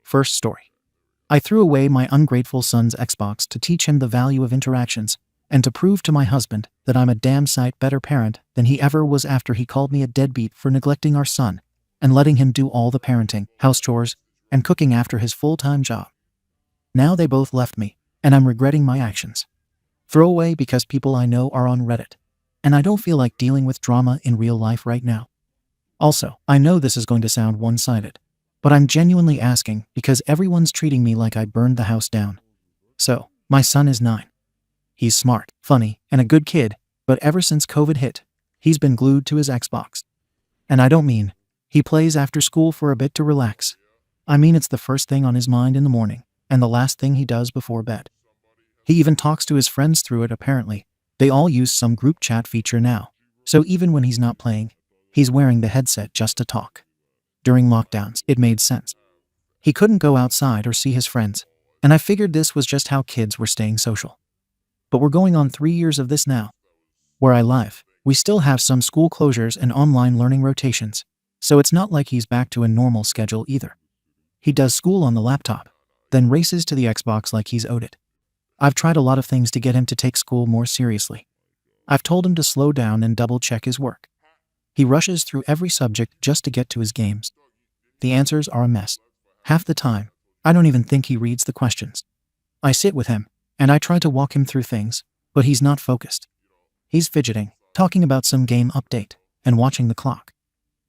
First story. I threw away my ungrateful son's Xbox to teach him the value of interactions and to prove to my husband that I'm a damn sight better parent than he ever was after he called me a deadbeat for neglecting our son and letting him do all the parenting, house chores, and cooking after his full-time job. Now they both left me, and I'm regretting my actions. Throw away because people I know are on Reddit, and I don't feel like dealing with drama in real life right now. Also, I know this is going to sound one-sided, but I'm genuinely asking because everyone's treating me like I burned the house down. So, my son is 9. He's smart, funny, and a good kid, but ever since COVID hit, he's been glued to his Xbox. And I don't mean he plays after school for a bit to relax. I mean it's the first thing on his mind in the morning and the last thing he does before bed. He even talks to his friends through it apparently. They all use some group chat feature now, so even when he's not playing, he's wearing the headset just to talk. During lockdowns, it made sense. He couldn't go outside or see his friends, and I figured this was just how kids were staying social. But we're going on 3 years of this now. Where I live, we still have some school closures and online learning rotations, so it's not like he's back to a normal schedule either. He does school on the laptop, then races to the Xbox like he's owed it. I've tried a lot of things to get him to take school more seriously. I've told him to slow down and double-check his work. He rushes through every subject just to get to his games. The answers are a mess. Half the time, I don't even think he reads the questions. I sit with him, and I try to walk him through things, but he's not focused. He's fidgeting, talking about some game update, and watching the clock.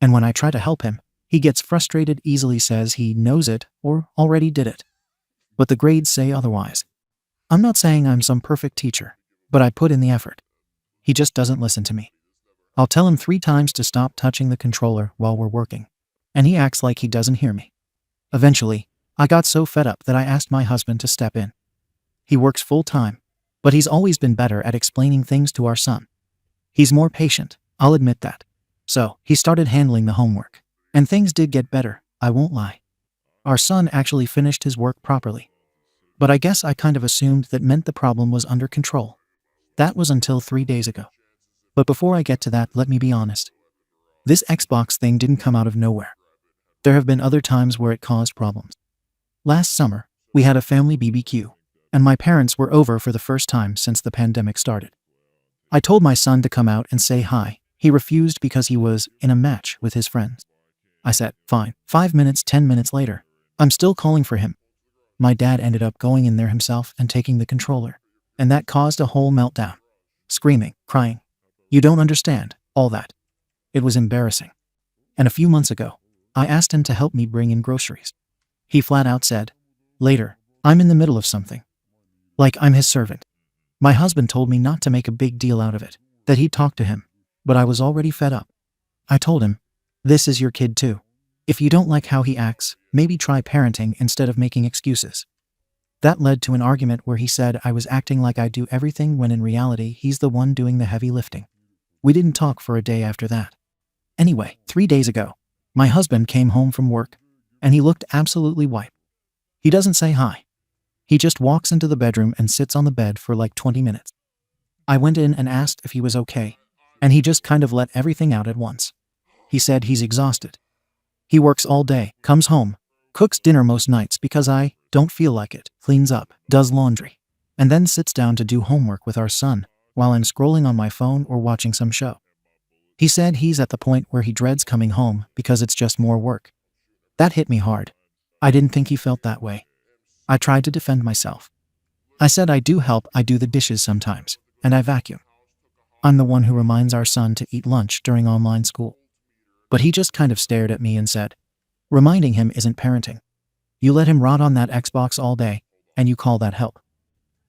And when I try to help him, he gets frustrated, easily says he knows it or already did it. But the grades say otherwise. I'm not saying I'm some perfect teacher, but I put in the effort. He just doesn't listen to me. I'll tell him 3 times to stop touching the controller while we're working, and he acts like he doesn't hear me. Eventually, I got so fed up that I asked my husband to step in. He works full-time, but he's always been better at explaining things to our son. He's more patient, I'll admit that. So, he started handling the homework, and things did get better, I won't lie. Our son actually finished his work properly. But I guess I kind of assumed that meant the problem was under control. That was until 3 days ago. But before I get to that, let me be honest. This Xbox thing didn't come out of nowhere. There have been other times where it caused problems. Last summer, we had a family BBQ, and my parents were over for the first time since the pandemic started. I told my son to come out and say hi. He refused because he was in a match with his friends. I said, fine. 5 minutes, 10 minutes later, I'm still calling for him. My dad ended up going in there himself and taking the controller, and that caused a whole meltdown. Screaming, crying. You don't understand, all that. It was embarrassing. And a few months ago, I asked him to help me bring in groceries. He flat out said, later, I'm in the middle of something. Like I'm his servant. My husband told me not to make a big deal out of it, that he'd talk to him, but I was already fed up. I told him, this is your kid too. If you don't like how he acts, maybe try parenting instead of making excuses. That led to an argument where he said I was acting like I do everything when in reality he's the one doing the heavy lifting. We didn't talk for a day after that. Anyway, 3 days ago, my husband came home from work, and he looked absolutely white. He doesn't say hi. He just walks into the bedroom and sits on the bed for like 20 minutes. I went in and asked if he was okay, and he just kind of let everything out at once. He said he's exhausted. He works all day, comes home, cooks dinner most nights because I don't feel like it, cleans up, does laundry, and then sits down to do homework with our son while I'm scrolling on my phone or watching some show. He said he's at the point where he dreads coming home because it's just more work. That hit me hard. I didn't think he felt that way. I tried to defend myself. I said I do help, I do the dishes sometimes, and I vacuum. I'm the one who reminds our son to eat lunch during online school. But he just kind of stared at me and said, reminding him isn't parenting. You let him rot on that Xbox all day, and you call that help.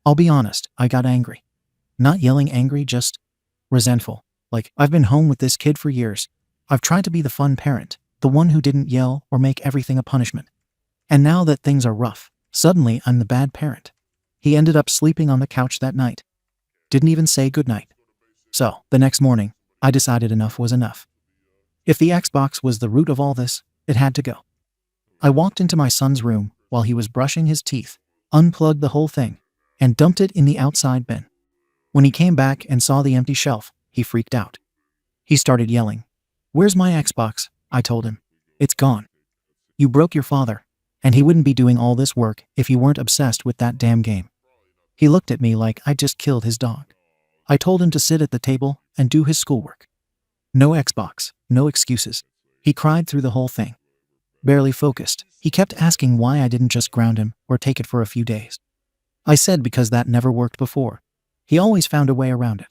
I'll be honest, I got angry. Not yelling angry, just resentful. Like, I've been home with this kid for years. I've tried to be the fun parent, the one who didn't yell or make everything a punishment. And now that things are rough, suddenly I'm the bad parent. He ended up sleeping on the couch that night. Didn't even say goodnight. So, the next morning, I decided enough was enough. If the Xbox was the root of all this, it had to go. I walked into my son's room while he was brushing his teeth, unplugged the whole thing, and dumped it in the outside bin. When he came back and saw the empty shelf, he freaked out. He started yelling. Where's my Xbox? I told him. It's gone. You broke your father. And he wouldn't be doing all this work if he weren't obsessed with that damn game. He looked at me like I'd just killed his dog. I told him to sit at the table and do his schoolwork. No Xbox, no excuses. He cried through the whole thing. Barely focused, he kept asking why I didn't just ground him or take it for a few days. I said because that never worked before. He always found a way around it.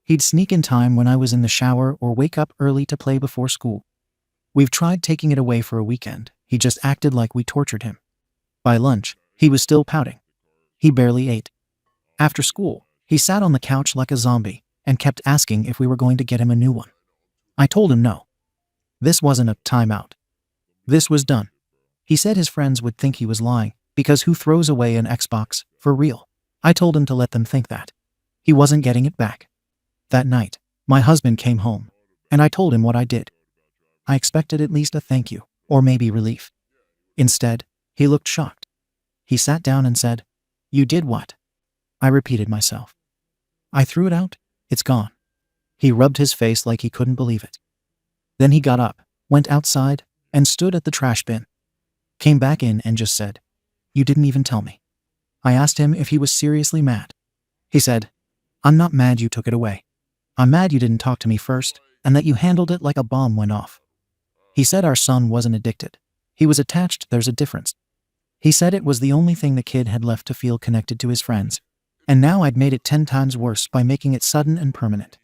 He'd sneak in time when I was in the shower or wake up early to play before school. We've tried taking it away for a weekend. He just acted like we tortured him. By lunch, he was still pouting. He barely ate. After school, he sat on the couch like a zombie and kept asking if we were going to get him a new one. I told him no. This wasn't a timeout. This was done. He said his friends would think he was lying, because who throws away an Xbox, for real? I told him to let them think that. He wasn't getting it back. That night, my husband came home, and I told him what I did. I expected at least a thank you, or maybe relief. Instead, he looked shocked. He sat down and said, "You did what?" I repeated myself. "I threw it out. It's gone." He rubbed his face like he couldn't believe it. Then he got up, went outside, and stood at the trash bin. Came back in and just said, "You didn't even tell me." I asked him if he was seriously mad. He said, "I'm not mad you took it away. I'm mad you didn't talk to me first, and that you handled it like a bomb went off." He said our son wasn't addicted. He was attached. There's a difference. He said it was the only thing the kid had left to feel connected to his friends. And now I'd made it 10 times worse by making it sudden and permanent.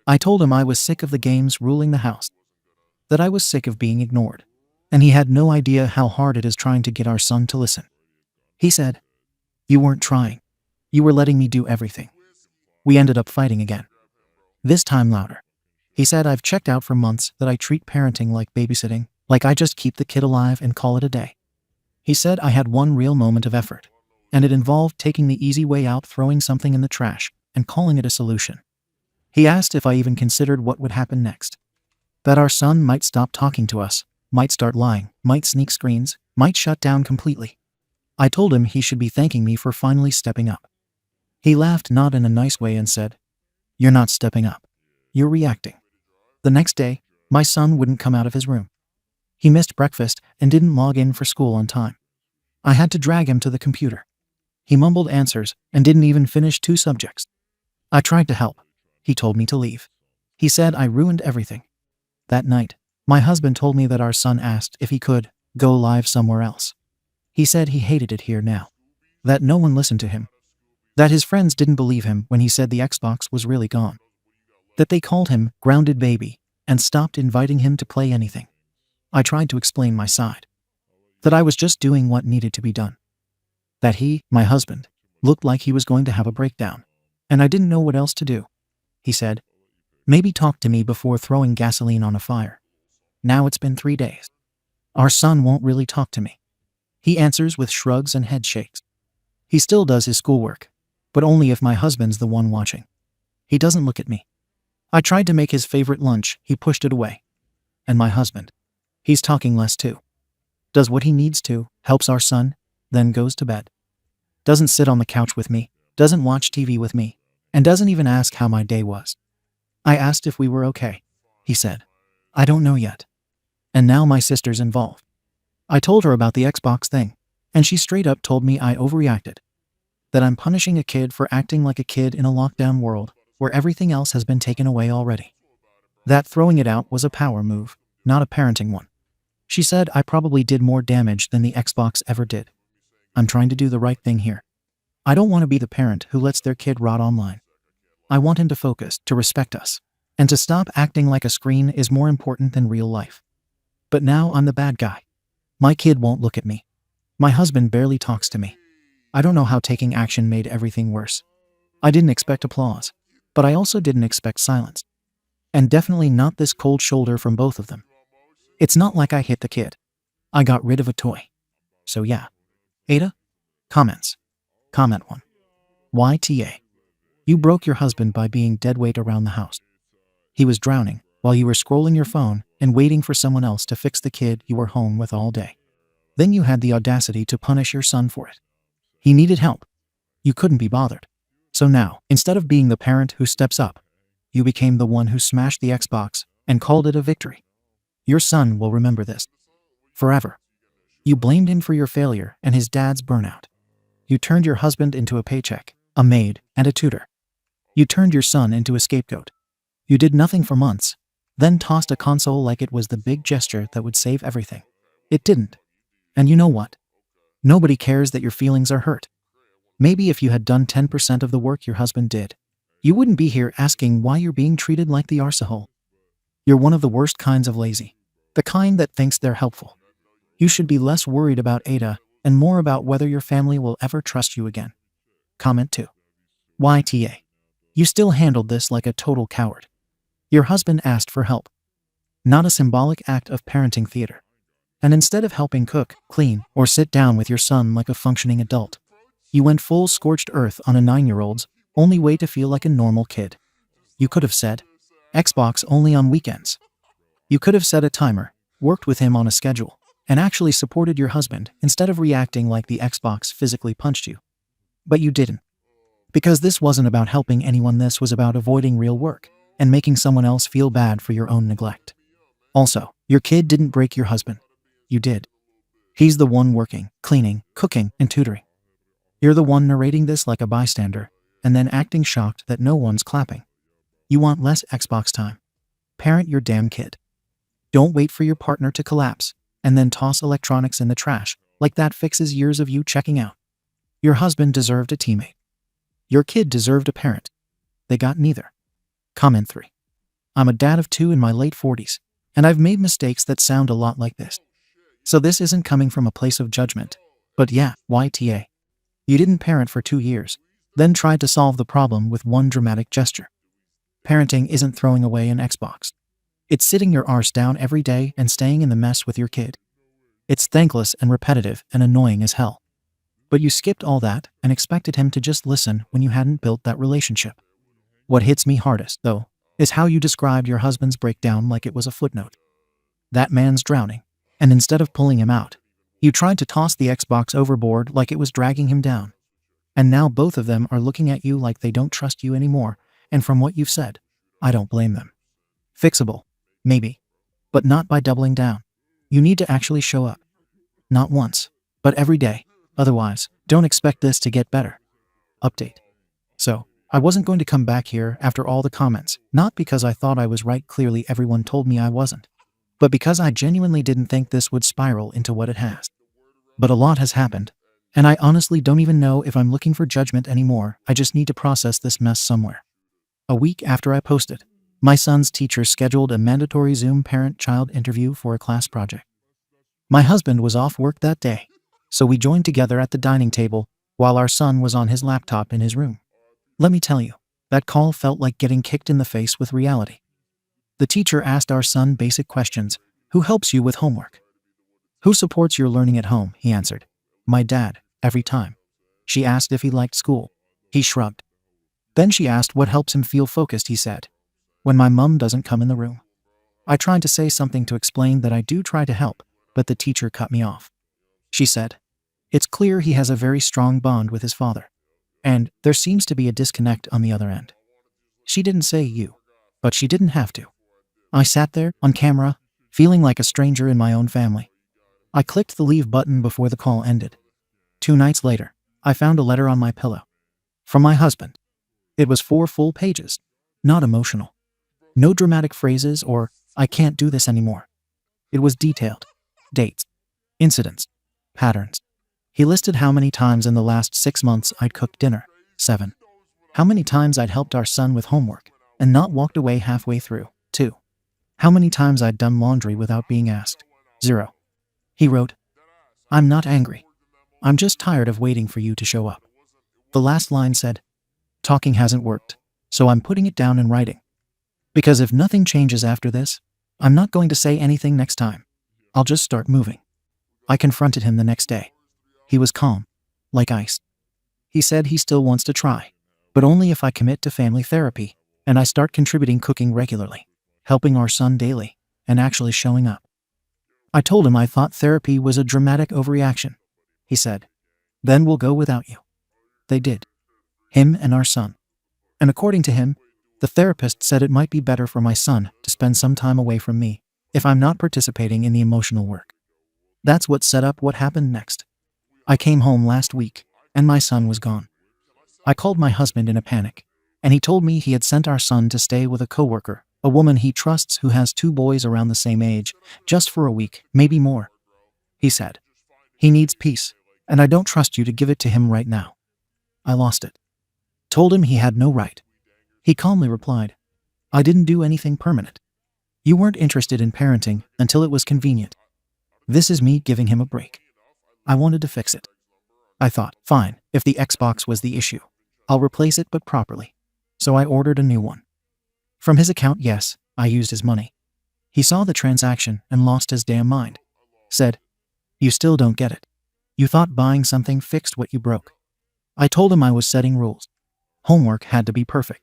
I told him I was sick of the games ruling the house. That I was sick of being ignored. And he had no idea how hard it is trying to get our son to listen. He said, "You weren't trying. You were letting me do everything." We ended up fighting again. This time louder. He said I've checked out for months, that I treat parenting like babysitting, like I just keep the kid alive and call it a day. He said I had one real moment of effort, and it involved taking the easy way out, throwing something in the trash, and calling it a solution. He asked if I even considered what would happen next. That our son might stop talking to us, might start lying, might sneak screens, might shut down completely. I told him he should be thanking me for finally stepping up. He laughed, not in a nice way, and said, "You're not stepping up. You're reacting." The next day, my son wouldn't come out of his room. He missed breakfast and didn't log in for school on time. I had to drag him to the computer. He mumbled answers and didn't even finish 2 subjects. I tried to help. He told me to leave. He said I ruined everything. That night, my husband told me that our son asked if he could go live somewhere else. He said he hated it here now. That no one listened to him. That his friends didn't believe him when he said the Xbox was really gone. That they called him grounded baby and stopped inviting him to play anything. I tried to explain my side. That I was just doing what needed to be done. That he, my husband, looked like he was going to have a breakdown, and I didn't know what else to do. He said, "Maybe talk to me before throwing gasoline on a fire." Now it's been 3 days. Our son won't really talk to me. He answers with shrugs and head shakes. He still does his schoolwork, but only if my husband's the one watching. He doesn't look at me. I tried to make his favorite lunch, he pushed it away. And my husband, he's talking less too. Does what he needs to, helps our son, then goes to bed. Doesn't sit on the couch with me, doesn't watch TV with me, and doesn't even ask how my day was. I asked if we were okay. He said, "I don't know yet." And now my sister's involved. I told her about the Xbox thing, and she straight up told me I overreacted. That I'm punishing a kid for acting like a kid in a lockdown world where everything else has been taken away already. That throwing it out was a power move, not a parenting one. She said I probably did more damage than the Xbox ever did. I'm trying to do the right thing here. I don't want to be the parent who lets their kid rot online. I want him to focus, to respect us, and to stop acting like a screen is more important than real life. But now I'm the bad guy. My kid won't look at me. My husband barely talks to me. I don't know how taking action made everything worse. I didn't expect applause, but I also didn't expect silence. And definitely not this cold shoulder from both of them. It's not like I hit the kid. I got rid of a toy. So yeah. Ada? Comments. Comment 1. YTA. You broke your husband by being deadweight around the house. He was drowning while you were scrolling your phone and waiting for someone else to fix the kid you were home with all day. Then you had the audacity to punish your son for it. He needed help. You couldn't be bothered. So now, instead of being the parent who steps up, you became the one who smashed the Xbox and called it a victory. Your son will remember this. Forever. You blamed him for your failure and his dad's burnout. You turned your husband into a paycheck, a maid, and a tutor. You turned your son into a scapegoat. You did nothing for months, then tossed a console like it was the big gesture that would save everything. It didn't. And you know what? Nobody cares that your feelings are hurt. Maybe if you had done 10% of the work your husband did, you wouldn't be here asking why you're being treated like the arsehole. You're one of the worst kinds of lazy. The kind that thinks they're helpful. You should be less worried about Ada and more about whether your family will ever trust you again. Comment 2. YTA. You still handled this like a total coward. Your husband asked for help. Not a symbolic act of parenting theater. And instead of helping cook, clean, or sit down with your son like a functioning adult, you went full scorched earth on a 9-year-old's only way to feel like a normal kid. You could have said, Xbox only on weekends. You could have set a timer, worked with him on a schedule, and actually supported your husband instead of reacting like the Xbox physically punched you. But you didn't. Because this wasn't about helping anyone, this was about avoiding real work and making someone else feel bad for your own neglect. Also, your kid didn't break your husband. You did. He's the one working, cleaning, cooking, and tutoring. You're the one narrating this like a bystander and then acting shocked that no one's clapping. You want less Xbox time. Parent your damn kid. Don't wait for your partner to collapse and then toss electronics in the trash like that fixes years of you checking out. Your husband deserved a teammate. Your kid deserved a parent. They got neither. Comment 3. I'm a dad of 2 in my late 40s, and I've made mistakes that sound a lot like this. So this isn't coming from a place of judgment. But yeah, YTA. You didn't parent for 2 years, then tried to solve the problem with one dramatic gesture. Parenting isn't throwing away an Xbox. It's sitting your arse down every day and staying in the mess with your kid. It's thankless and repetitive and annoying as hell. But you skipped all that and expected him to just listen when you hadn't built that relationship. What hits me hardest, though, is how you described your husband's breakdown like it was a footnote. That man's drowning, and instead of pulling him out, you tried to toss the Xbox overboard like it was dragging him down. And now both of them are looking at you like they don't trust you anymore, and from what you've said, I don't blame them. Fixable, maybe, but not by doubling down. You need to actually show up. Not once, but every day. Otherwise, don't expect this to get better. Update. So, I wasn't going to come back here after all the comments, not because I thought I was right, clearly everyone told me I wasn't, but because I genuinely didn't think this would spiral into what it has. But a lot has happened, and I honestly don't even know if I'm looking for judgment anymore. I just need to process this mess somewhere. A week after I posted, my son's teacher scheduled a mandatory Zoom parent-child interview for a class project. My husband was off work that day, so we joined together at the dining table while our son was on his laptop in his room. Let me tell you, that call felt like getting kicked in the face with reality. The teacher asked our son basic questions. Who helps you with homework? Who supports your learning at home? He answered. My dad, every time. She asked if he liked school. He shrugged. Then she asked what helps him feel focused. He said, when my mom doesn't come in the room. I tried to say something to explain that I do try to help, but the teacher cut me off. She said, it's clear he has a very strong bond with his father, and there seems to be a disconnect on the other end. She didn't say you, but she didn't have to. I sat there, on camera, feeling like a stranger in my own family. I clicked the leave button before the call ended. 2 nights later, I found a letter on my pillow. From my husband. It was 4 full pages. Not emotional. No dramatic phrases or, I can't do this anymore. It was detailed. Dates. Incidents. Patterns. He listed how many times in the last 6 months I'd cooked dinner. 7. How many times I'd helped our son with homework and not walked away halfway through. 2. How many times I'd done laundry without being asked. 0. He wrote, I'm not angry. I'm just tired of waiting for you to show up. The last line said, talking hasn't worked, so I'm putting it down in writing. Because if nothing changes after this, I'm not going to say anything next time. I'll just start moving. I confronted him the next day. He was calm, like ice. He said he still wants to try, but only if I commit to family therapy and I start contributing cooking regularly, helping our son daily, and actually showing up. I told him I thought therapy was a dramatic overreaction. He said, then we'll go without you. They did. Him and our son. And according to him, the therapist said it might be better for my son to spend some time away from me if I'm not participating in the emotional work. That's what set up what happened next. I came home last week, and my son was gone. I called my husband in a panic, and he told me he had sent our son to stay with a coworker, a woman he trusts who has 2 boys around the same age, just for a week, maybe more. He said, "He needs peace, and I don't trust you to give it to him right now." I lost it. Told him he had no right. He calmly replied, "I didn't do anything permanent. You weren't interested in parenting until it was convenient." This is me giving him a break. I wanted to fix it. I thought, fine, if the Xbox was the issue, I'll replace it but properly. So I ordered a new one. From his account, yes, I used his money. He saw the transaction and lost his damn mind. Said, "You still don't get it. You thought buying something fixed what you broke." I told him I was setting rules. Homework had to be perfect.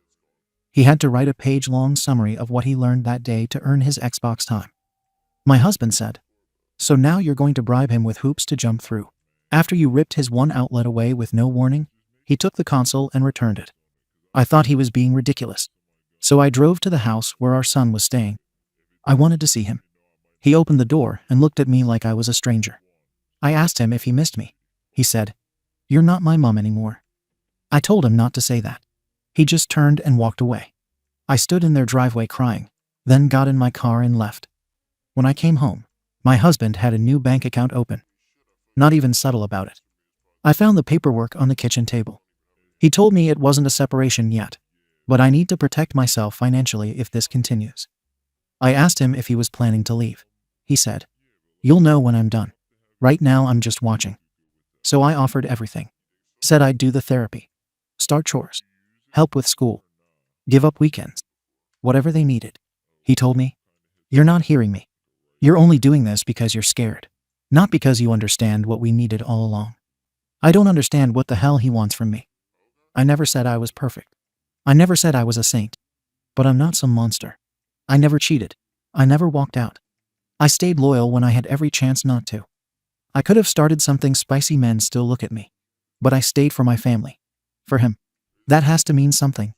He had to write a page-long summary of what he learned that day to earn his Xbox time. My husband said, "So now you're going to bribe him with hoops to jump through. After you ripped his one outlet away with no warning, he took the console and returned it." I thought he was being ridiculous. So I drove to the house where our son was staying. I wanted to see him. He opened the door and looked at me like I was a stranger. I asked him if he missed me. He said, "You're not my mom anymore." I told him not to say that. He just turned and walked away. I stood in their driveway crying, then got in my car and left. When I came home, my husband had a new bank account open. Not even subtle about it. I found the paperwork on the kitchen table. He told me it wasn't a separation yet, but I need to protect myself financially if this continues. I asked him if he was planning to leave. He said, "You'll know when I'm done. Right now I'm just watching." So I offered everything. Said I'd do the therapy, start chores, help with school, give up weekends, whatever they needed. He told me, "You're not hearing me. You're only doing this because you're scared, not because you understand what we needed all along." I don't understand what the hell he wants from me. I never said I was perfect. I never said I was a saint. But I'm not some monster. I never cheated. I never walked out. I stayed loyal when I had every chance not to. I could have started something spicy, men still look at me. But I stayed for my family. For him. That has to mean something.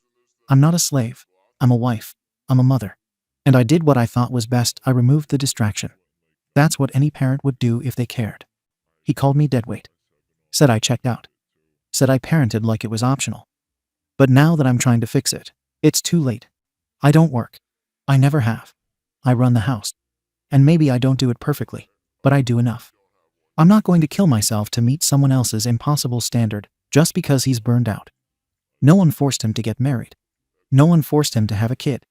I'm not a slave. I'm a wife. I'm a mother. And I did what I thought was best. I removed the distraction. That's what any parent would do if they cared. He called me deadweight. Said I checked out. Said I parented like it was optional. But now that I'm trying to fix it, it's too late. I don't work. I never have. I run the house. And maybe I don't do it perfectly, but I do enough. I'm not going to kill myself to meet someone else's impossible standard just because he's burned out. No one forced him to get married. No one forced him to have a kid.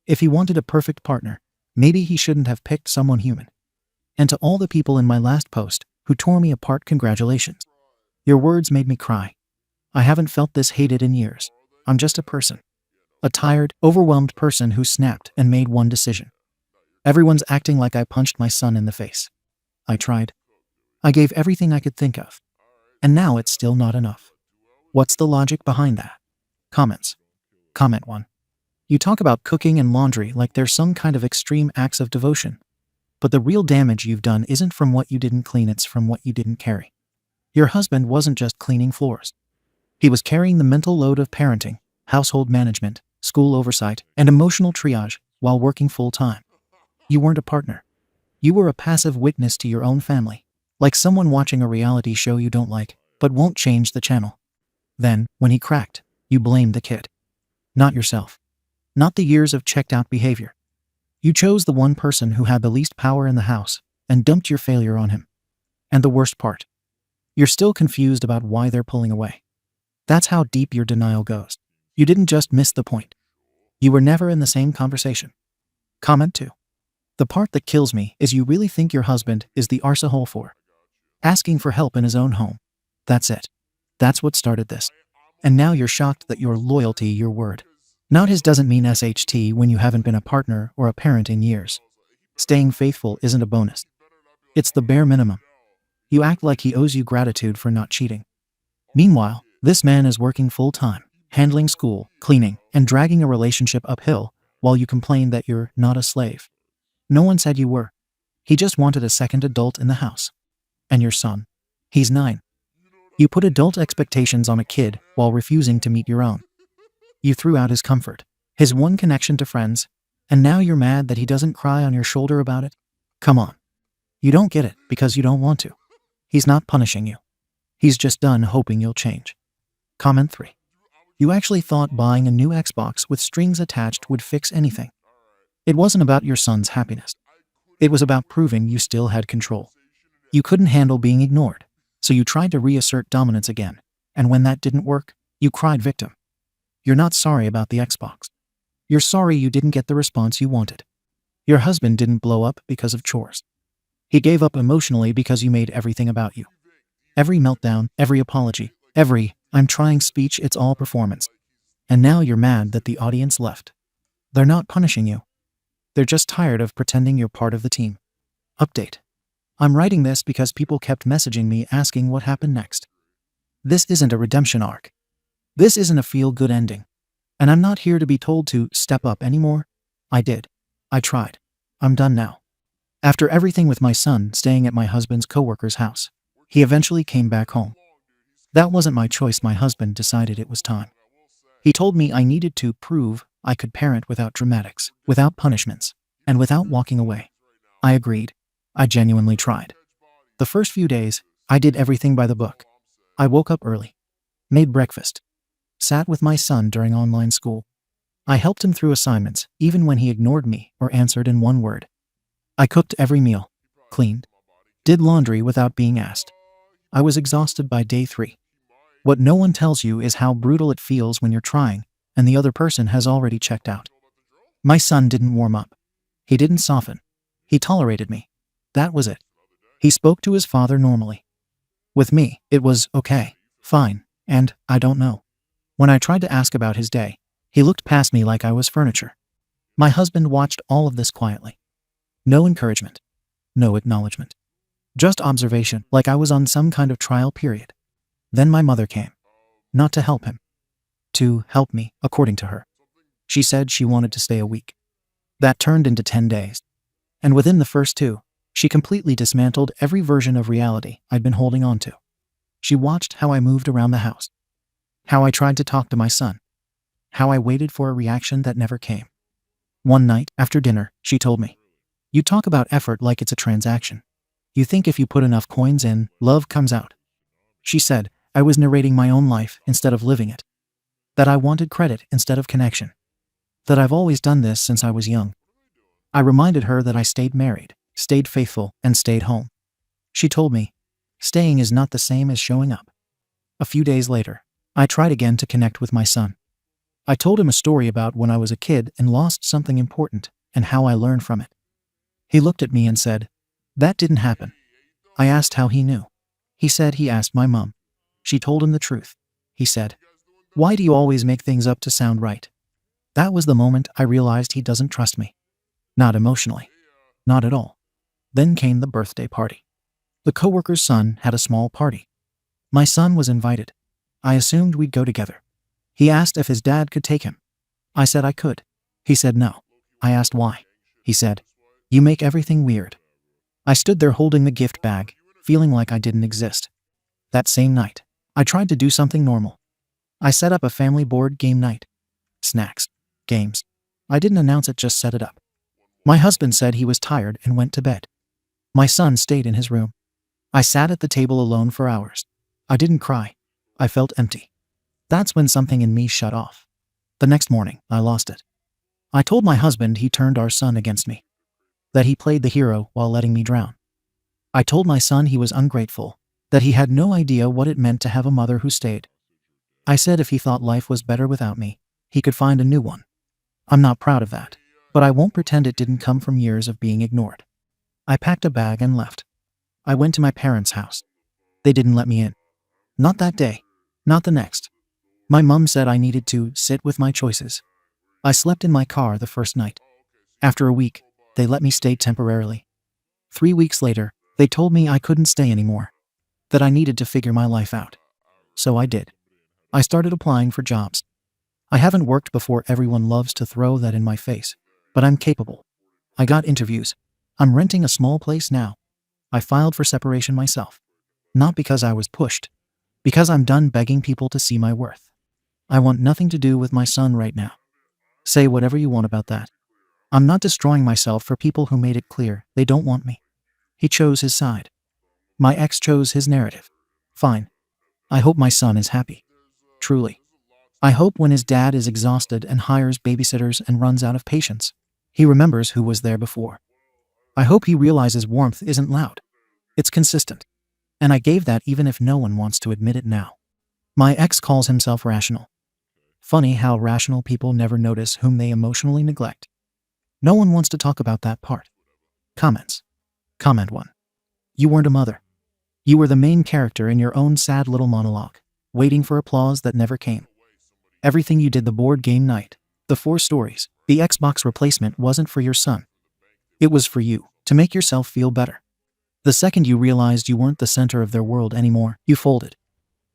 If he wanted a perfect partner, maybe he shouldn't have picked someone human. And to all the people in my last post who tore me apart, congratulations. Your words made me cry. I haven't felt this hated in years. I'm just a person. A tired, overwhelmed person who snapped and made one decision. Everyone's acting like I punched my son in the face. I tried. I gave everything I could think of. And now it's still not enough. What's the logic behind that? Comments. Comment 1. You talk about cooking and laundry like they're some kind of extreme acts of devotion. But the real damage you've done isn't from what you didn't clean, it's from what you didn't carry. Your husband wasn't just cleaning floors. He was carrying the mental load of parenting, household management, school oversight, and emotional triage while working full-time. You weren't a partner. You were a passive witness to your own family, like someone watching a reality show you don't like, but won't change the channel. Then, when he cracked, you blamed the kid. Not yourself. Not the years of checked-out behavior. You chose the one person who had the least power in the house and dumped your failure on him. And the worst part, you're still confused about why they're pulling away. That's how deep your denial goes. You didn't just miss the point. You were never in the same conversation. Comment 2. The part that kills me is you really think your husband is the arsehole for asking for help in his own home. That's it. That's what started this. And now you're shocked that your loyalty, your word, not his, doesn't mean SHT when you haven't been a partner or a parent in years. Staying faithful isn't a bonus. It's the bare minimum. You act like he owes you gratitude for not cheating. Meanwhile, this man is working full-time, handling school, cleaning, and dragging a relationship uphill while you complain that you're not a slave. No one said you were. He just wanted a second adult in the house. And your son? He's 9. You put adult expectations on a kid while refusing to meet your own. You threw out his comfort, his one connection to friends, and now you're mad that he doesn't cry on your shoulder about it? Come on. You don't get it because you don't want to. He's not punishing you. He's just done hoping you'll change. Comment 3. You actually thought buying a new Xbox with strings attached would fix anything. It wasn't about your son's happiness. It was about proving you still had control. You couldn't handle being ignored, so you tried to reassert dominance again, and when that didn't work, you cried victim. You're not sorry about the Xbox. You're sorry you didn't get the response you wanted. Your husband didn't blow up because of chores. He gave up emotionally because you made everything about you. Every meltdown, every apology, every "I'm trying" speech, it's all performance. And now you're mad that the audience left. They're not punishing you. They're just tired of pretending you're part of the team. Update. I'm writing this because people kept messaging me asking what happened next. This isn't a redemption arc. This isn't a feel-good ending. And I'm not here to be told to step up anymore. I did. I tried. I'm done now. After everything with my son staying at my husband's coworker's house, he eventually came back home. That wasn't my choice. My husband decided it was time. He told me I needed to prove I could parent without dramatics, without punishments, and without walking away. I agreed. I genuinely tried. The first few days, I did everything by the book. I woke up early, made breakfast, sat with my son during online school. I helped him through assignments, even when he ignored me or answered in one word. I cooked every meal, cleaned, did laundry without being asked. I was exhausted by day 3. What no one tells you is how brutal it feels when you're trying, and the other person has already checked out. My son didn't warm up. He didn't soften. He tolerated me. That was it. He spoke to his father normally. With me, it was okay, fine, and I don't know. When I tried to ask about his day, he looked past me like I was furniture. My husband watched all of this quietly. No encouragement. No acknowledgement. Just observation, like I was on some kind of trial period. Then my mother came. Not to help him. To help me, according to her. She said she wanted to stay a week. That turned into 10 days. And within the first 2, she completely dismantled every version of reality I'd been holding on to. She watched how I moved around the house. How I tried to talk to my son. How I waited for a reaction that never came. One night, after dinner, she told me, "You talk about effort like it's a transaction. You think if you put enough coins in, love comes out." She said I was narrating my own life instead of living it. That I wanted credit instead of connection. That I've always done this since I was young. I reminded her that I stayed married, stayed faithful, and stayed home. She told me, staying is not the same as showing up. A few days later, I tried again to connect with my son. I told him a story about when I was a kid and lost something important, and how I learned from it. He looked at me and said, "That didn't happen." I asked how he knew. He said he asked my mom. She told him the truth. He said, "Why do you always make things up to sound right?" That was the moment I realized he doesn't trust me. Not emotionally. Not at all. Then came the birthday party. The coworker's son had a small party. My son was invited. I assumed we'd go together. He asked if his dad could take him. I said I could. He said no. I asked why. He said, "You make everything weird." I stood there holding the gift bag, feeling like I didn't exist. That same night, I tried to do something normal. I set up a family board game night. Snacks. Games. I didn't announce it, just set it up. My husband said he was tired and went to bed. My son stayed in his room. I sat at the table alone for hours. I didn't cry. I felt empty. That's when something in me shut off. The next morning, I lost it. I told my husband he turned our son against me. That he played the hero while letting me drown. I told my son he was ungrateful, that he had no idea what it meant to have a mother who stayed. I said if he thought life was better without me, he could find a new one. I'm not proud of that, but I won't pretend it didn't come from years of being ignored. I packed a bag and left. I went to my parents' house. They didn't let me in. Not that day. Not the next. My mom said I needed to sit with my choices. I slept in my car the first night. After a week, they let me stay temporarily. 3 weeks later, they told me I couldn't stay anymore. That I needed to figure my life out. So I did. I started applying for jobs. I haven't worked before. Everyone loves to throw that in my face. But I'm capable. I got interviews. I'm renting a small place now. I filed for separation myself. Not because I was pushed. Because I'm done begging people to see my worth. I want nothing to do with my son right now. Say whatever you want about that. I'm not destroying myself for people who made it clear they don't want me. He chose his side. My ex chose his narrative. Fine. I hope my son is happy. Truly. I hope when his dad is exhausted and hires babysitters and runs out of patience, he remembers who was there before. I hope he realizes warmth isn't loud. It's consistent. And I gave that even if no one wants to admit it now. My ex calls himself rational. Funny how rational people never notice whom they emotionally neglect. No one wants to talk about that part. Comments. Comment 1. You weren't a mother. You were the main character in your own sad little monologue, waiting for applause that never came. Everything you did, the board game night, the 4 stories, the Xbox replacement, wasn't for your son. It was for you, to make yourself feel better. The second you realized you weren't the center of their world anymore, you folded.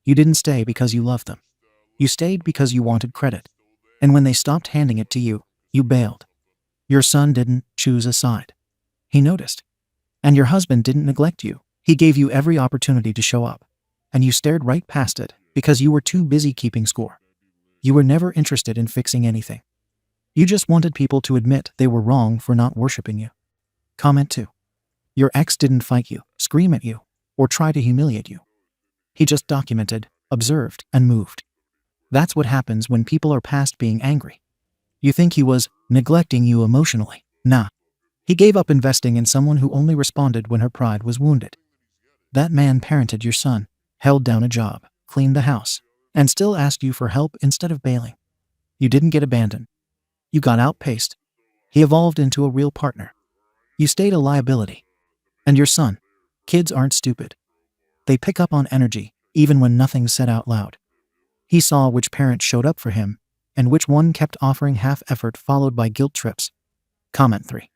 You didn't stay because you loved them. You stayed because you wanted credit. And when they stopped handing it to you, you bailed. Your son didn't choose a side. He noticed. And your husband didn't neglect you. He gave you every opportunity to show up. And you stared right past it because you were too busy keeping score. You were never interested in fixing anything. You just wanted people to admit they were wrong for not worshiping you. Comment 2. Your ex didn't fight you, scream at you, or try to humiliate you. He just documented, observed, and moved. That's what happens when people are past being angry. You think he was neglecting you emotionally. Nah. He gave up investing in someone who only responded when her pride was wounded. That man parented your son, held down a job, cleaned the house, and still asked you for help instead of bailing. You didn't get abandoned. You got outpaced. He evolved into a real partner. You stayed a liability. And your son, kids aren't stupid. They pick up on energy, even when nothing's said out loud. He saw which parent showed up for him, and which one kept offering half effort followed by guilt trips. Comment 3.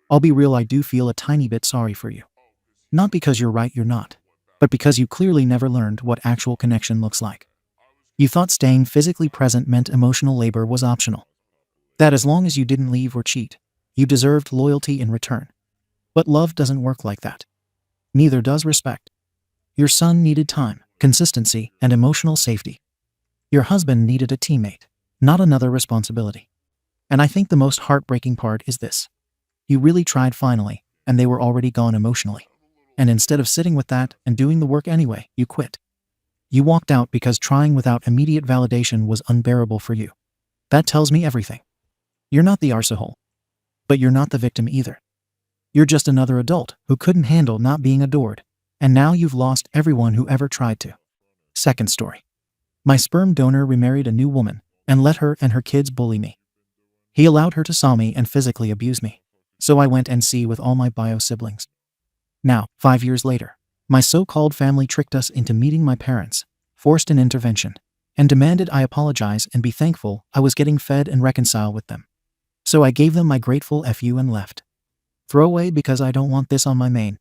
I'll be real, I do feel a tiny bit sorry for you. Not because you're right, you're not, but because you clearly never learned what actual connection looks like. You thought staying physically present meant emotional labor was optional. That as long as you didn't leave or cheat, you deserved loyalty in return. But love doesn't work like that. Neither does respect. Your son needed time, consistency, and emotional safety. Your husband needed a teammate, not another responsibility. And I think the most heartbreaking part is this. You really tried finally, and they were already gone emotionally. And instead of sitting with that and doing the work anyway, you quit. You walked out because trying without immediate validation was unbearable for you. That tells me everything. You're not the arsehole. But you're not the victim either. You're just another adult who couldn't handle not being adored, and now you've lost everyone who ever tried to. Second story. My sperm donor remarried a new woman and let her and her kids bully me. He allowed her to saw me and physically abuse me. So I went and see with all my bio siblings. Now, 5 years later, my so-called family tricked us into meeting my parents, forced an intervention, and demanded I apologize and be thankful I was getting fed and reconcile with them. So I gave them my grateful FU and left. Throwaway because I don't want this on my main.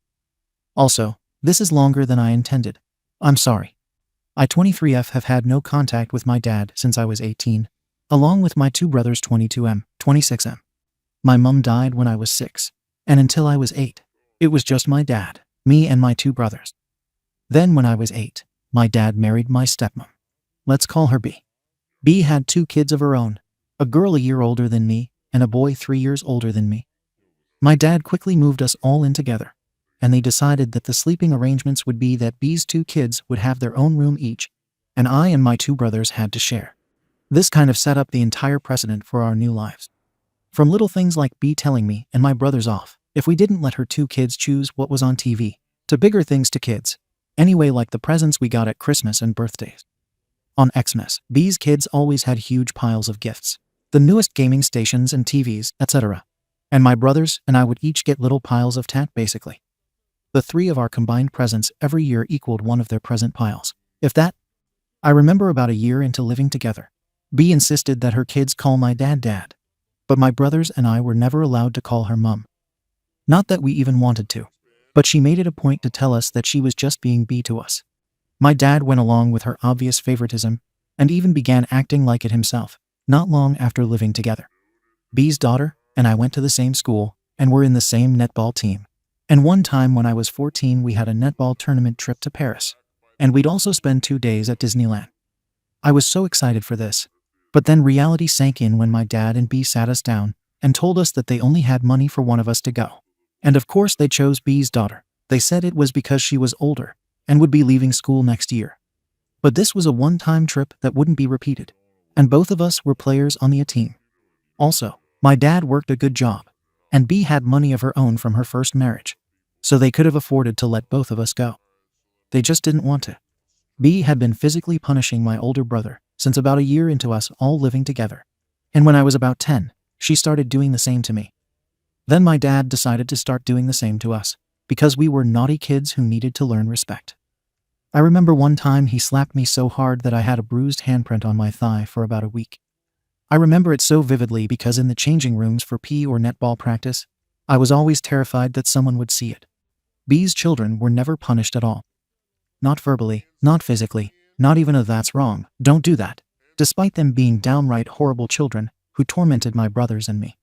Also, this is longer than I intended. I'm sorry. I 23F have had no contact with my dad since I was 18, along with my 2 brothers 22M, 26M. My mum died when I was 6, and until I was 8, it was just my dad, me and my 2 brothers. Then when I was 8, my dad married my stepmom. Let's call her B. B had 2 kids of her own, a girl a year older than me and a boy 3 years older than me. My dad quickly moved us all in together, and they decided that the sleeping arrangements would be that B's 2 kids would have their own room each, and I and my 2 brothers had to share. This kind of set up the entire precedent for our new lives. From little things like B telling me and my brothers off if we didn't let her 2 kids choose what was on TV, to bigger things to kids, anyway, like the presents we got at Christmas and birthdays. On Xmas, B's kids always had huge piles of gifts, the newest gaming stations and TVs, etc. And my brothers and I would each get little piles of tat basically. The 3 of our combined presents every year equaled one of their present piles, if that. I remember about a year into living together, B insisted that her kids call my dad Dad, but my brothers and I were never allowed to call her Mum. Not that we even wanted to, but she made it a point to tell us that she was just being B to us. My dad went along with her obvious favoritism and even began acting like it himself, not long after living together. B's daughter and I went to the same school and were in the same netball team. And one time when I was 14, we had a netball tournament trip to Paris, and we'd also spend 2 days at Disneyland. I was so excited for this, but then reality sank in when my dad and B sat us down and told us that they only had money for one of us to go. And of course they chose B's daughter. They said it was because she was older and would be leaving school next year. But this was a one-time trip that wouldn't be repeated, and both of us were players on the team. Also, my dad worked a good job, and B had money of her own from her first marriage, so they could have afforded to let both of us go. They just didn't want to. B had been physically punishing my older brother since about a year into us all living together, and when I was about 10, she started doing the same to me. Then my dad decided to start doing the same to us, because we were naughty kids who needed to learn respect. I remember one time he slapped me so hard that I had a bruised handprint on my thigh for about a week. I remember it so vividly because in the changing rooms for PE or netball practice, I was always terrified that someone would see it. B's children were never punished at all. Not verbally, not physically, not even a "that's wrong, don't do that," despite them being downright horrible children who tormented my brothers and me.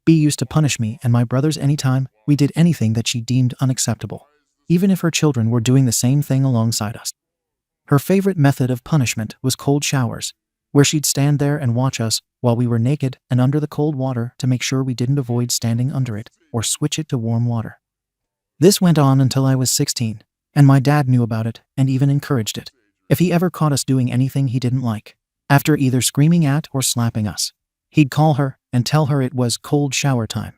B used to punish me and my brothers anytime we did anything that she deemed unacceptable, even if her children were doing the same thing alongside us. Her favorite method of punishment was cold showers, where she'd stand there and watch us while we were naked and under the cold water to make sure we didn't avoid standing under it or switch it to warm water. This went on until I was 16, and my dad knew about it and even encouraged it if he ever caught us doing anything he didn't like. After either screaming at or slapping us, he'd call her and tell her it was cold shower time.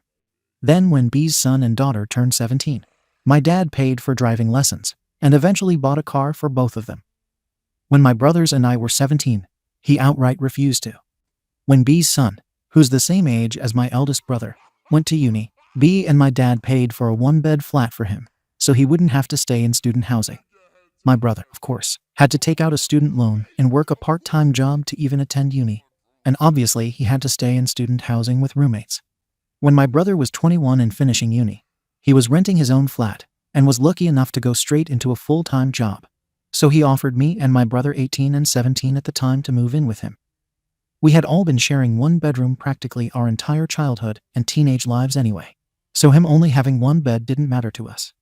Then when B's son and daughter turned 17, my dad paid for driving lessons and eventually bought a car for both of them. When my brothers and I were 17, he outright refused to. When B's son, who's the same age as my eldest brother, went to uni, B and my dad paid for a one-bed flat for him so he wouldn't have to stay in student housing. My brother, of course, had to take out a student loan and work a part-time job to even attend uni, and obviously he had to stay in student housing with roommates. When my brother was 21 and finishing uni, he was renting his own flat and was lucky enough to go straight into a full-time job, so he offered me and my brother 18 and 17 at the time to move in with him. We had all been sharing one bedroom practically our entire childhood and teenage lives anyway, so him only having one bed didn't matter to us.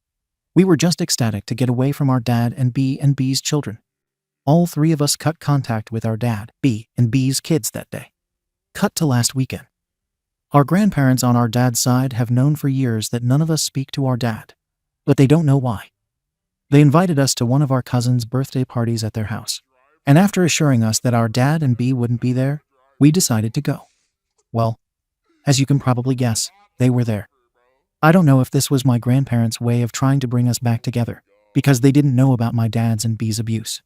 We were just ecstatic to get away from our dad and B's children. All three of us cut contact with our dad, B, and B's kids that day. Cut to last weekend. Our grandparents on our dad's side have known for years that none of us speak to our dad, but they don't know why. They invited us to one of our cousins' birthday parties at their house, and after assuring us that our dad and B wouldn't be there, we decided to go. Well, as you can probably guess, they were there. I don't know if this was my grandparents' way of trying to bring us back together, because they didn't know about my dad's and B's abuse.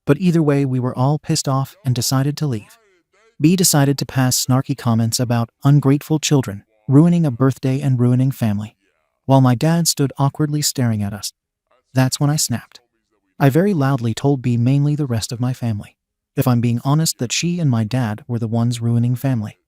But either way, we were all pissed off and decided to leave. B decided to pass snarky comments about ungrateful children, ruining a birthday and ruining family, while my dad stood awkwardly staring at us. That's when I snapped. I very loudly told B, mainly the rest of my family, if I'm being honest, that she and my dad were the ones ruining family.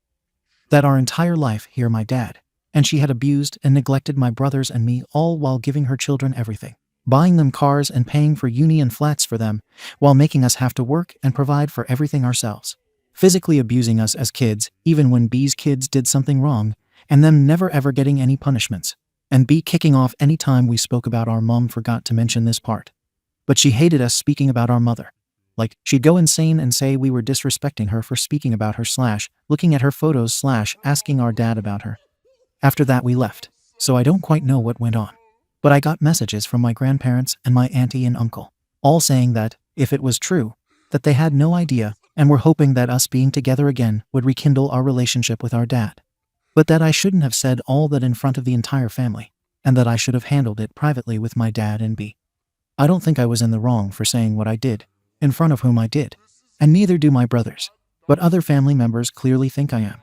That our entire life here my dad, and she had abused and neglected my brothers and me, all while giving her children everything, buying them cars and paying for uni and flats for them, while making us have to work and provide for everything ourselves, physically abusing us as kids even when B's kids did something wrong, and them never ever getting any punishments, and B kicking off any time we spoke about our mom. Forgot to mention this part, but she hated us speaking about our mother. Like, she'd go insane and say we were disrespecting her for speaking about her / looking at her photos / asking our dad about her. After that we left, so I don't quite know what went on. But I got messages from my grandparents and my auntie and uncle, all saying that, if it was true, that they had no idea and were hoping that us being together again would rekindle our relationship with our dad. But that I shouldn't have said all that in front of the entire family, and that I should have handled it privately with my dad and B. I don't think I was in the wrong for saying what I did, in front of whom I did, and neither do my brothers, but other family members clearly think I am.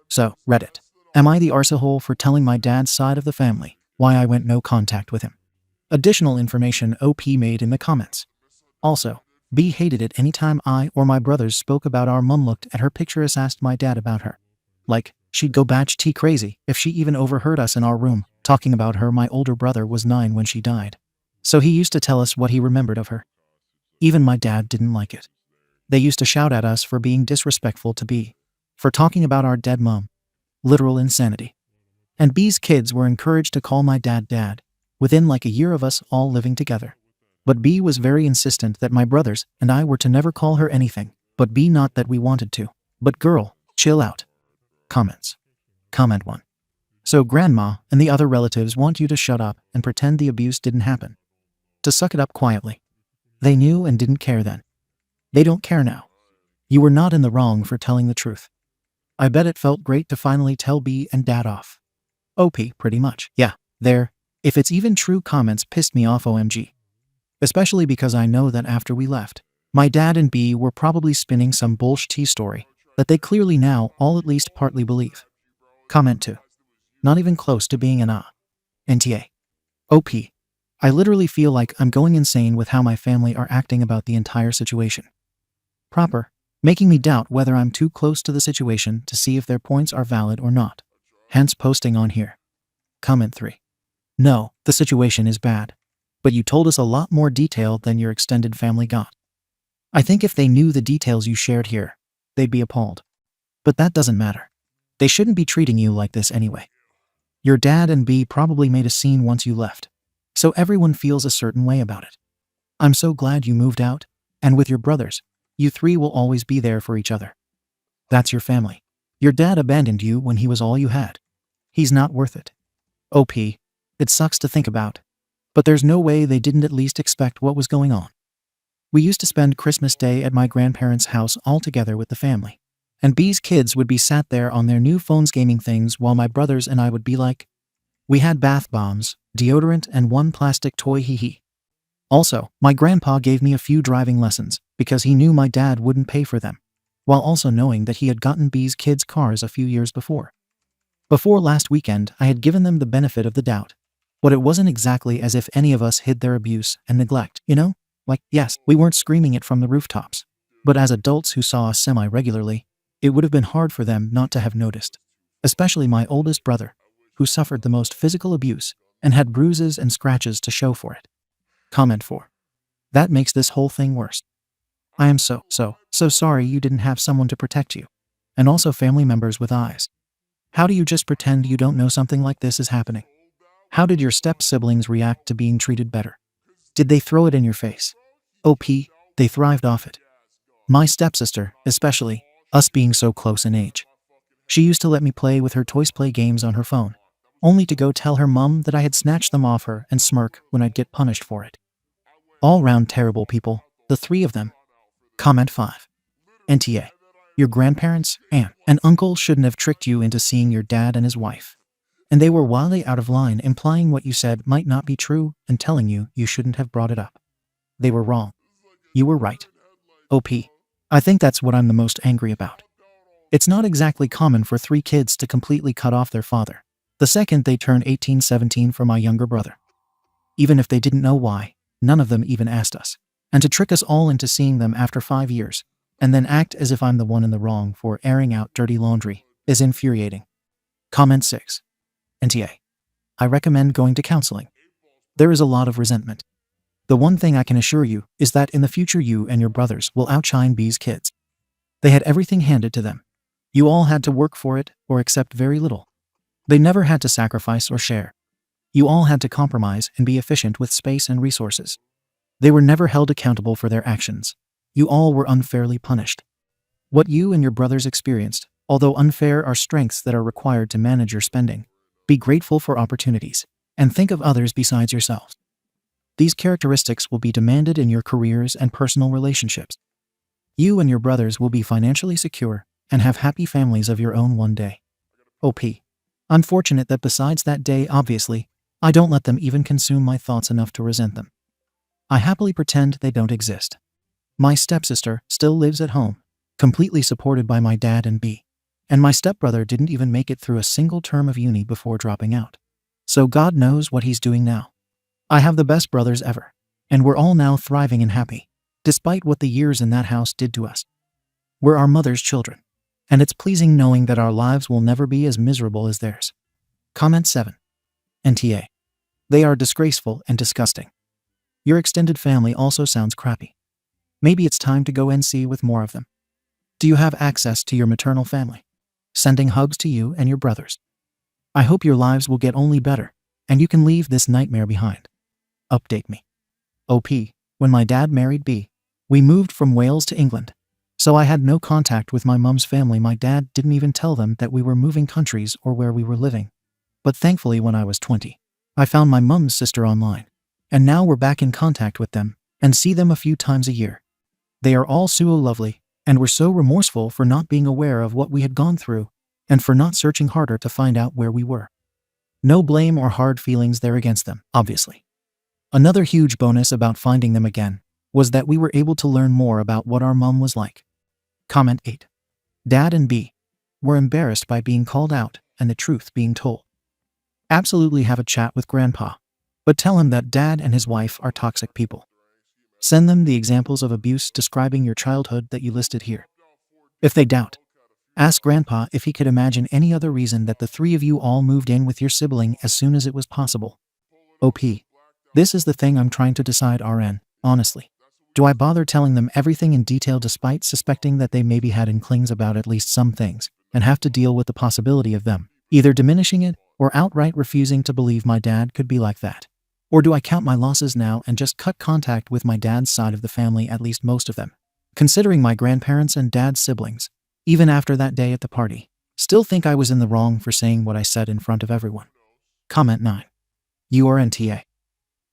So, Reddit. Am I the arsehole for telling my dad's side of the family why I went no contact with him? Additional information OP made in the comments. Also, B hated it anytime I or my brothers spoke about our mum, looked at her pictures, asked my dad about her. Like, she'd go batch T crazy if she even overheard us in our room talking about her. My older brother was 9 when she died, so he used to tell us what he remembered of her. Even my dad didn't like it. They used to shout at us for being disrespectful to B, for talking about our dead mom. Literal insanity. And B's kids were encouraged to call my dad Dad, within like a year of us all living together. But B was very insistent that my brothers and I were to never call her anything but B, not that we wanted to. But girl, chill out. Comments. Comment 1. So grandma and the other relatives want you to shut up and pretend the abuse didn't happen. To suck it up quietly. They knew and didn't care then. They don't care now. You were not in the wrong for telling the truth. I bet it felt great to finally tell B and Dad off. OP, pretty much. Yeah, there. If it's even true, comments pissed me off OMG. Especially because I know that after we left, my dad and B were probably spinning some bullshit story that they clearly now all at least partly believe. Comment 2. Not even close to being an NTA. OP. I literally feel like I'm going insane with how my family are acting about the entire situation. Proper, making me doubt whether I'm too close to the situation to see if their points are valid or not. Hence posting on here. Comment 3. No, the situation is bad. But you told us a lot more detail than your extended family got. I think if they knew the details you shared here, they'd be appalled. But that doesn't matter. They shouldn't be treating you like this anyway. Your dad and B probably made a scene once you left, so everyone feels a certain way about it. I'm so glad you moved out, and with your brothers, you three will always be there for each other. That's your family. Your dad abandoned you when he was all you had. He's not worth it. OP. It sucks to think about. But there's no way they didn't at least expect what was going on. We used to spend Christmas Day at my grandparents' house all together with the family. And B's kids would be sat there on their new phones gaming things while my brothers and I would be like, we had bath bombs, deodorant, and one plastic toy, hee hee. Also, my grandpa gave me a few driving lessons because he knew my dad wouldn't pay for them, while also knowing that he had gotten B's kids cars a few years before. Before last weekend, I had given them the benefit of the doubt. But it wasn't exactly as if any of us hid their abuse and neglect, you know? Like, yes, we weren't screaming it from the rooftops. But as adults who saw us semi-regularly, it would have been hard for them not to have noticed. Especially my oldest brother, who suffered the most physical abuse and had bruises and scratches to show for it. Comment 4. That makes this whole thing worse. I am so sorry you didn't have someone to protect you. And also family members with eyes. How do you just pretend you don't know something like this is happening? How did your step-siblings react to being treated better? Did they throw it in your face? OP, they thrived off it. My stepsister, especially, us being so close in age. She used to let me play with her Toys Play games on her phone, only to go tell her mum that I had snatched them off her and smirk when I'd get punished for it. All-round terrible people, the three of them. Comment 5. NTA. Your grandparents, aunt, and uncle shouldn't have tricked you into seeing your dad and his wife. And they were wildly out of line, implying what you said might not be true and telling you you shouldn't have brought it up. They were wrong. You were right. OP. I think that's what I'm the most angry about. It's not exactly common for 3 kids to completely cut off their father the second they turn 18-17 for my younger brother. Even if they didn't know why, none of them even asked us. And to trick us all into seeing them after 5 years, and then act as if I'm the one in the wrong for airing out dirty laundry, is infuriating. Comment 6. NTA. I recommend going to counseling. There is a lot of resentment. The one thing I can assure you is that in the future you and your brothers will outshine B's kids. They had everything handed to them. You all had to work for it or accept very little. They never had to sacrifice or share. You all had to compromise and be efficient with space and resources. They were never held accountable for their actions. You all were unfairly punished. What you and your brothers experienced, although unfair, are strengths that are required to manage your spending. Be grateful for opportunities, and think of others besides yourselves. These characteristics will be demanded in your careers and personal relationships. You and your brothers will be financially secure and have happy families of your own one day. OP. I'm fortunate that besides that day, obviously, I don't let them even consume my thoughts enough to resent them. I happily pretend they don't exist. My stepsister still lives at home, completely supported by my dad and B. And my stepbrother didn't even make it through a single term of uni before dropping out. So God knows what he's doing now. I have the best brothers ever, and we're all now thriving and happy, despite what the years in that house did to us. We're our mother's children, and it's pleasing knowing that our lives will never be as miserable as theirs. Comment 7. NTA. They are disgraceful and disgusting. Your extended family also sounds crappy. Maybe it's time to go NC with more of them. Do you have access to your maternal family? Sending hugs to you and your brothers. I hope your lives will get only better, and you can leave this nightmare behind. Update me. OP. When my dad married B, we moved from Wales to England, so I had no contact with my mum's family. My dad didn't even tell them that we were moving countries or where we were living. But thankfully when I was 20, I found my mum's sister online. And now we're back in contact with them and see them a few times a year. They are all so lovely and were so remorseful for not being aware of what we had gone through and for not searching harder to find out where we were. No blame or hard feelings there against them, obviously. Another huge bonus about finding them again was that we were able to learn more about what our mum was like. Comment 8. Dad and B were embarrassed by being called out and the truth being told. Absolutely have a chat with Grandpa, but tell him that Dad and his wife are toxic people. Send them the examples of abuse describing your childhood that you listed here. If they doubt, ask Grandpa if he could imagine any other reason that the three of you all moved in with your sibling as soon as it was possible. OP. This is the thing I'm trying to decide, RN, honestly. Do I bother telling them everything in detail despite suspecting that they maybe had inklings about at least some things, and have to deal with the possibility of them either diminishing it or outright refusing to believe my dad could be like that? Or do I count my losses now and just cut contact with my dad's side of the family, at least most of them? Considering my grandparents and dad's siblings, even after that day at the party, still think I was in the wrong for saying what I said in front of everyone. Comment 9. URNTA.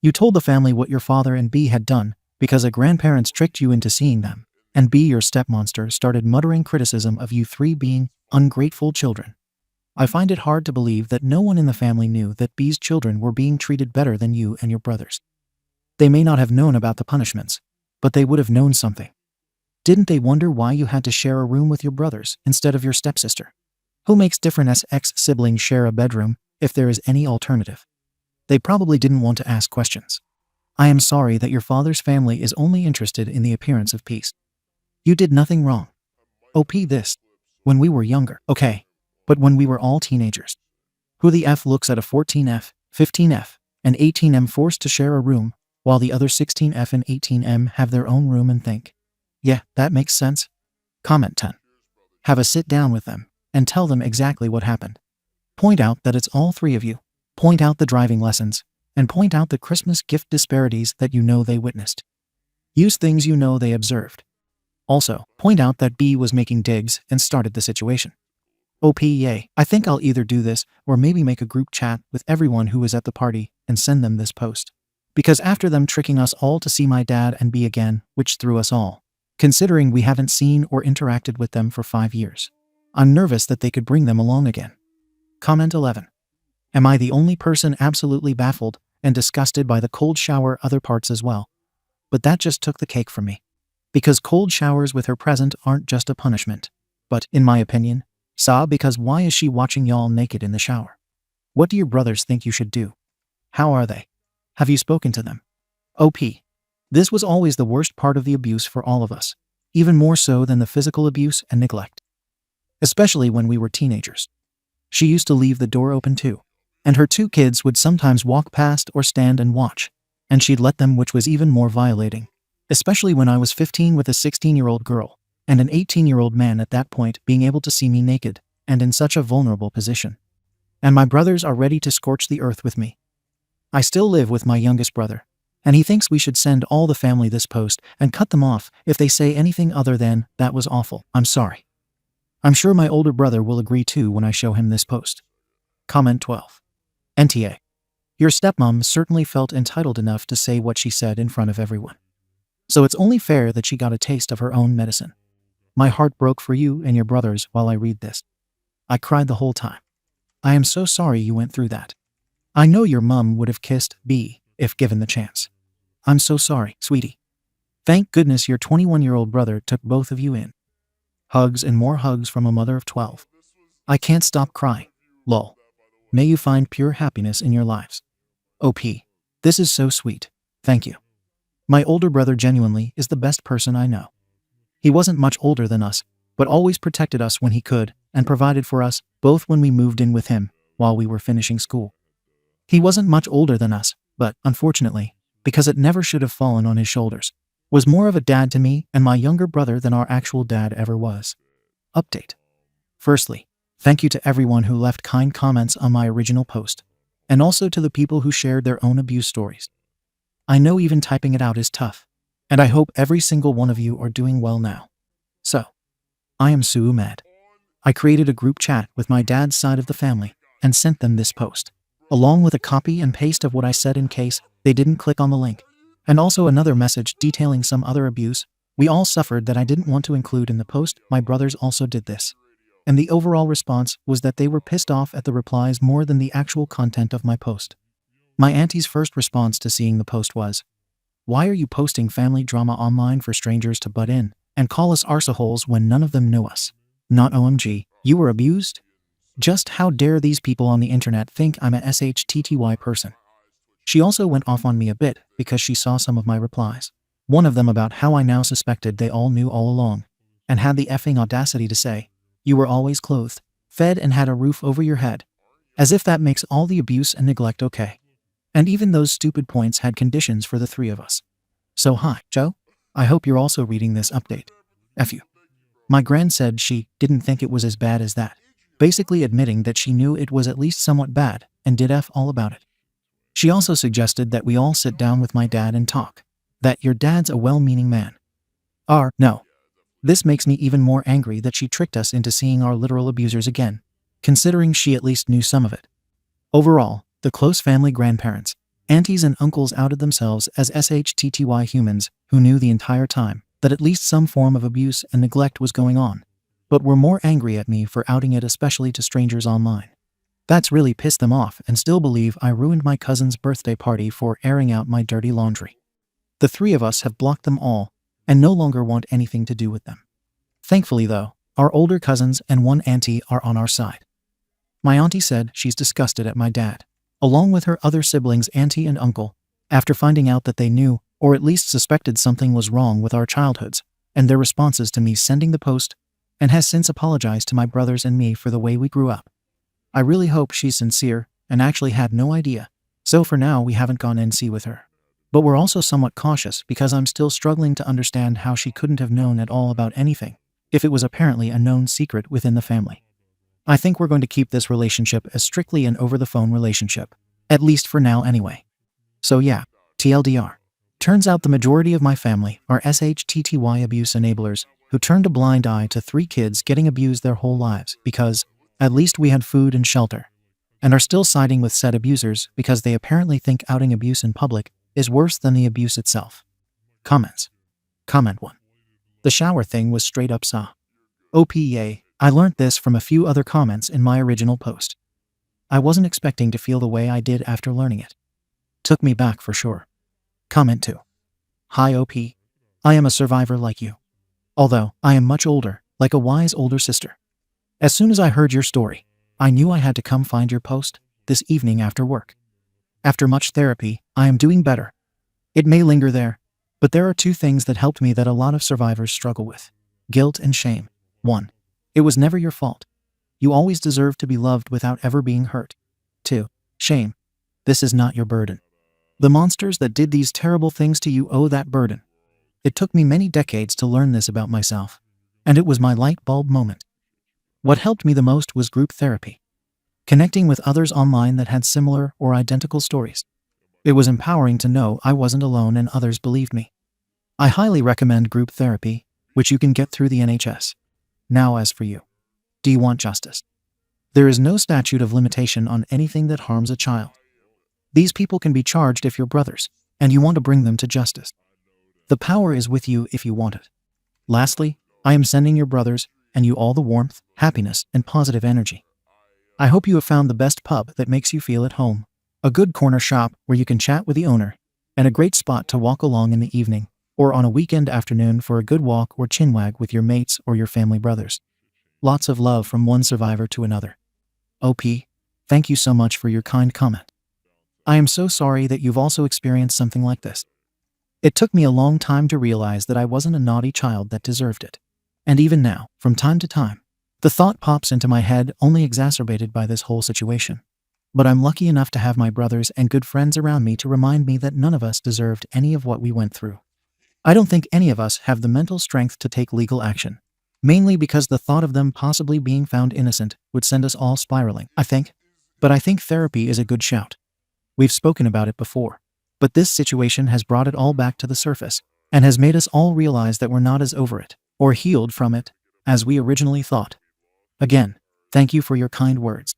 You told the family what your father and B had done because a grandparents tricked you into seeing them, and B, your stepmonster, started muttering criticism of you three being ungrateful children. I find it hard to believe that no one in the family knew that B's children were being treated better than you and your brothers. They may not have known about the punishments, but they would have known something. Didn't they wonder why you had to share a room with your brothers instead of your stepsister? Who makes different as ex-siblings share a bedroom if there is any alternative? They probably didn't want to ask questions. I am sorry that your father's family is only interested in the appearance of peace. You did nothing wrong. OP this. When we were younger, okay, but when we were all teenagers. Who the F looks at a 14F, 15F, and 18M forced to share a room, while the other 16F and 18M have their own room and think, yeah, that makes sense? Comment 10. Have a sit down with them and tell them exactly what happened. Point out that it's all three of you. Point out the driving lessons, and point out the Christmas gift disparities that you know they witnessed. Use things you know they observed. Also, point out that B was making digs and started the situation. OP, yay. I think I'll either do this or maybe make a group chat with everyone who was at the party and send them this post. Because after them tricking us all to see my dad and B again, which threw us all, considering we haven't seen or interacted with them for 5 years, I'm nervous that they could bring them along again. Comment 11. Am I the only person absolutely baffled and disgusted by the cold shower other parts as well? But that just took the cake from me. Because cold showers with her present aren't just a punishment, but, in my opinion, because why is she watching y'all naked in the shower? What do your brothers think you should do? How are they? Have you spoken to them? OP. This was always the worst part of the abuse for all of us, even more so than the physical abuse and neglect. Especially when we were teenagers. She used to leave the door open too, and her 2 kids would sometimes walk past or stand and watch, and she'd let them, which was even more violating, especially when I was 15 with a 16-year-old girl, and an 18-year-old man at that point being able to see me naked and in such a vulnerable position. And my brothers are ready to scorch the earth with me. I still live with my youngest brother, and he thinks we should send all the family this post and cut them off if they say anything other than, that was awful, I'm sorry. I'm sure my older brother will agree too when I show him this post. Comment 12. NTA. Your stepmom certainly felt entitled enough to say what she said in front of everyone. So it's only fair that she got a taste of her own medicine. My heart broke for you and your brothers while I read this. I cried the whole time. I am so sorry you went through that. I know your mum would have kissed B if given the chance. I'm so sorry, sweetie. Thank goodness your 21-year-old brother took both of you in. Hugs and more hugs from a mother of 12. I can't stop crying. Lol. May you find pure happiness in your lives. OP. This is so sweet. Thank you. My older brother genuinely is the best person I know. He wasn't much older than us, but always protected us when he could and provided for us both when we moved in with him while we were finishing school. He wasn't much older than us, but, unfortunately, because it never should have fallen on his shoulders, was more of a dad to me and my younger brother than our actual dad ever was. Update. Firstly, thank you to everyone who left kind comments on my original post, and also to the people who shared their own abuse stories. I know even typing it out is tough, and I hope every single one of you are doing well now. So, I am so mad. I created a group chat with my dad's side of the family, and sent them this post, along with a copy and paste of what I said in case they didn't click on the link, and also another message detailing some other abuse we all suffered that I didn't want to include in the post. My brothers also did this, and the overall response was that they were pissed off at the replies more than the actual content of my post. My auntie's first response to seeing the post was, "Why are you posting family drama online for strangers to butt in and call us arseholes when none of them know us? Not OMG, you were abused? Just how dare these people on the internet think I'm a SHTTY person?" She also went off on me a bit because she saw some of my replies. One of them about how I now suspected they all knew all along, and had the effing audacity to say, "You were always clothed, fed, and had a roof over your head," as if that makes all the abuse and neglect okay. And even those stupid points had conditions for the three of us. So hi, Joe. I hope you're also reading this update. F you. My gran said she didn't think it was as bad as that, basically admitting that she knew it was at least somewhat bad and did F all about it. She also suggested that we all sit down with my dad and talk. That your dad's a well-meaning man. No. This makes me even more angry that she tricked us into seeing our literal abusers again, considering she at least knew some of it. Overall, the close family grandparents, aunties and uncles outed themselves as SHTTY humans who knew the entire time that at least some form of abuse and neglect was going on, but were more angry at me for outing it, especially to strangers online. That's really pissed them off and still believe I ruined my cousin's birthday party for airing out my dirty laundry. The three of us have blocked them all and no longer want anything to do with them. Thankfully though, our older cousins and one auntie are on our side. My auntie said she's disgusted at my dad, along with her other siblings, auntie and uncle, after finding out that they knew or at least suspected something was wrong with our childhoods and their responses to me sending the post, and has since apologized to my brothers and me for the way we grew up. I really hope she's sincere and actually had no idea, so for now we haven't gone NC with her. But we're also somewhat cautious because I'm still struggling to understand how she couldn't have known at all about anything, if it was apparently a known secret within the family. I think we're going to keep this relationship as strictly an over-the-phone relationship, at least for now anyway. So yeah, TLDR. Turns out the majority of my family are SHTTY abuse enablers who turned a blind eye to 3 kids getting abused their whole lives because, at least we had food and shelter, and are still siding with said abusers because they apparently think outing abuse in public is worse than the abuse itself. Comments. Comment 1. The shower thing was straight up saw. OPA, I learnt this from a few other comments in my original post. I wasn't expecting to feel the way I did after learning it. Took me back for sure. Comment 2. Hi OP. I am a survivor like you. Although, I am much older, like a wise older sister. As soon as I heard your story, I knew I had to come find your post this evening after work. After much therapy, I am doing better. It may linger there, but there are 2 things that helped me that a lot of survivors struggle with: guilt and shame. 1. It was never your fault. You always deserve to be loved without ever being hurt. 2. Shame. This is not your burden. The monsters that did these terrible things to you owe that burden. It took me many decades to learn this about myself, and it was my light bulb moment. What helped me the most was group therapy. Connecting with others online that had similar or identical stories. It was empowering to know I wasn't alone and others believed me. I highly recommend group therapy, which you can get through the NHS. Now as for you. Do you want justice? There is no statute of limitation on anything that harms a child. These people can be charged if you're brothers, and you want to bring them to justice. The power is with you if you want it. Lastly, I am sending your brothers and you all the warmth, happiness, and positive energy. I hope you have found the best pub that makes you feel at home, a good corner shop where you can chat with the owner, and a great spot to walk along in the evening, or on a weekend afternoon for a good walk or chinwag with your mates or your family brothers. Lots of love from one survivor to another. OP, thank you so much for your kind comment. I am so sorry that you've also experienced something like this. It took me a long time to realize that I wasn't a naughty child that deserved it. And even now, from time to time, the thought pops into my head, only exacerbated by this whole situation. But I'm lucky enough to have my brothers and good friends around me to remind me that none of us deserved any of what we went through. I don't think any of us have the mental strength to take legal action, mainly because the thought of them possibly being found innocent would send us all spiraling, I think. But I think therapy is a good shout. We've spoken about it before, but this situation has brought it all back to the surface and has made us all realize that we're not as over it or healed from it as we originally thought. Again, thank you for your kind words.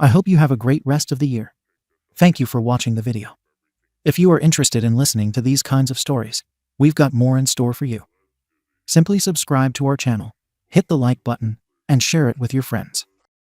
I hope you have a great rest of the year. Thank you for watching the video. If you are interested in listening to these kinds of stories, we've got more in store for you. Simply subscribe to our channel, hit the like button, and share it with your friends.